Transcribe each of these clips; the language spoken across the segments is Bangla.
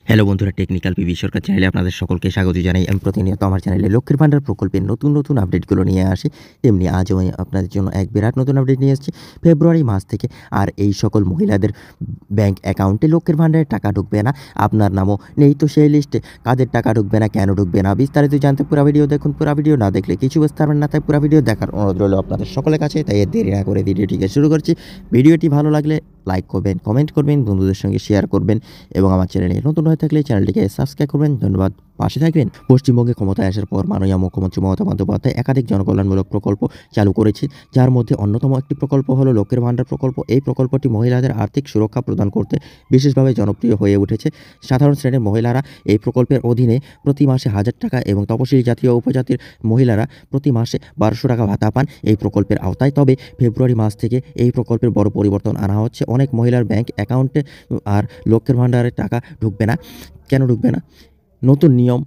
হ্যালো বন্ধুরা, টেকনিক্যাল পিবি সরকার চ্যানেলে আপনাদের সকলকে স্বাগত জানাই। আমি প্রতিনিয়ত আমার চ্যানেলে লক্ষ্মীর ভান্ডার প্রকল্পের নতুন আপডেটগুলো নিয়ে আসি। তেমনি আজও আমি আপনাদের জন্য এক বিরাট নতুন আপডেট নিয়ে এসেছি ফেব্রুয়ারি মাস থেকে। আর এই সকল মহিলাদের ব্যাংক অ্যাকাউন্টে লক্ষ্মীর ভান্ডারের টাকা ঢুকবে না। আপনার নামও নেই তো সেই লিস্টে। কাদের টাকা ঢুকবে না, কেন ঢুকবে না, বিস্তারিত জানতে পুরো ভিডিও দেখুন। পুরো ভিডিও না দেখলে কিছু বুঝতে পারবেন না, তাই পুরো ভিডিও দেখার অনুরোধ রইল আপনাদের সকলের কাছে। তাই দেরি না করে ভিডিওটিকে শুরু করছি। ভিডিওটি ভালো লাগলে লাইক করবেন, কমেন্ট করবেন, বন্ধুদের সঙ্গে শেয়ার করবেন এবং আমার চ্যানেলে নতুন হয়ে থাকলে চ্যানেলটিকে সাবস্ক্রাইব করবেন। ধন্যবাদ, পাশে থাকবেন। পশ্চিমবঙ্গে ক্ষমতায় আসার পর মাননীয় মুখ্যমন্ত্রী মমতা বন্দ্যোপাধ্যায় একাধিক জনকল্যাণমূলক প্রকল্প চালু করেছে, যার মধ্যে অন্যতম একটি প্রকল্প হলো লক্ষ্মীর ভান্ডার প্রকল্প। এই প্রকল্পটি মহিলাদের আর্থিক সুরক্ষা প্রদান করতে বিশেষভাবে জনপ্রিয় হয়ে উঠেছে। সাধারণ শ্রেণীর মহিলারা এই প্রকল্পের অধীনে প্রতি মাসে 1000 টাকা এবং তপশিলি জাতি ও উপজাতির মহিলারা প্রতি মাসে 1200 টাকা ভাতা পান এই প্রকল্পের আওতায়। তবে ফেব্রুয়ারি মাস থেকে এই প্রকল্পের বড় পরিবর্তন আনা হচ্ছে। অনেক মহিলার ব্যাংক অ্যাকাউন্টে আর লক্ষ্মীর ভান্ডারের টাকা ঢুকবে না। কেন ঢুকবে না? নতুন নিয়ম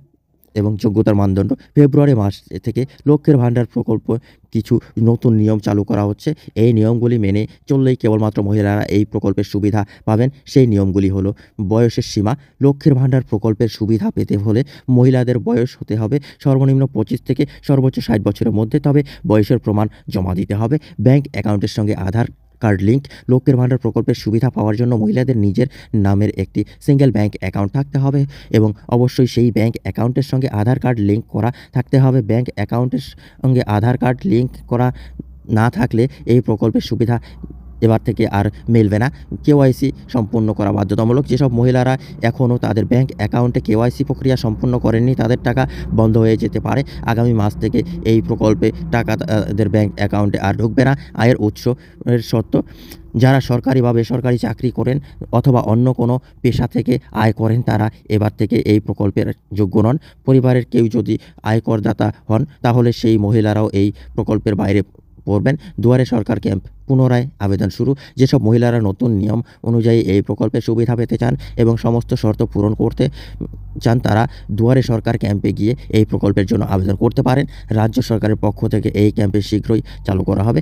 এবং যোগ্যতার মানদণ্ড। ফেব্রুয়ারি মাস থেকে লক্ষ্মীর ভান্ডার প্রকল্প কিছু নতুন নিয়ম চালু করা হচ্ছে। এই নিয়মগুলি মেনে চললেই কেবলমাত্র মহিলারা এই প্রকল্পের সুবিধা পাবেন। সেই নিয়মগুলি হলো বয়সের সীমা। লক্ষ্মীর ভান্ডার প্রকল্পের সুবিধা পেতে হলে মহিলাদের বয়স হতে হবে সর্বনিম্ন 25 থেকে সর্বোচ্চ 60 বছরের মধ্যে। তবে বয়সের প্রমাণ জমা দিতে হবে। ব্যাংক অ্যাকাউন্টের সঙ্গে আধার কার্ড লিঙ্ক। লক্ষ্মীর ভান্ডার প্রকল্পের সুবিধা পাওয়ার জন্য মহিলাদের নিজের নামের একটি সিঙ্গেল ব্যাংক অ্যাকাউন্ট থাকতে হবে এবং অবশ্যই সেই ব্যাংক অ্যাকাউন্টের সঙ্গে আধার কার্ড লিঙ্ক করা থাকতে হবে। ব্যাংক অ্যাকাউন্টের সঙ্গে আধার কার্ড লিঙ্ক করা না থাকলে এই প্রকল্পের সুবিধা এবার থেকে আর মিলবে না। কেওয়াইসি সম্পূর্ণ করা বাধ্যতামূলক। যেসব মহিলারা এখনও তাদের ব্যাংক অ্যাকাউন্টে কেওয়াইসি প্রক্রিয়া সম্পূর্ণ করেননি, তাদের টাকা বন্ধ হয়ে যেতে পারে। আগামী মাস থেকে এই প্রকল্পে টাকা তাদের ব্যাংক অ্যাকাউন্টে আর ঢুকবে না। আয়ের উৎস এর শর্ত: যারা সরকারি বা বেসরকারি চাকরি করেন অথবা অন্য কোনো পেশা থেকে আয় করেন, তারা এবার থেকে এই প্রকল্পের যোগ্য নন। পরিবারের কেউ যদি আয়করদাতা হন, তাহলে সেই মহিলারাও এই প্রকল্পের বাইরে পড়বেন। দুয়ারে সরকার ক্যাম্প পুনরায় আবেদন শুরু। যেসব মহিলারা নতুন নিয়ম অনুযায়ী এই প্রকল্পের সুবিধা পেতে চান এবং সমস্ত শর্ত পূরণ করতে চান, তারা দুয়ারে সরকার ক্যাম্পে গিয়ে এই প্রকল্পের জন্য আবেদন করতে পারেন। রাজ্য সরকারের পক্ষ থেকে এই ক্যাম্পে শীঘ্রই চালু করা হবে।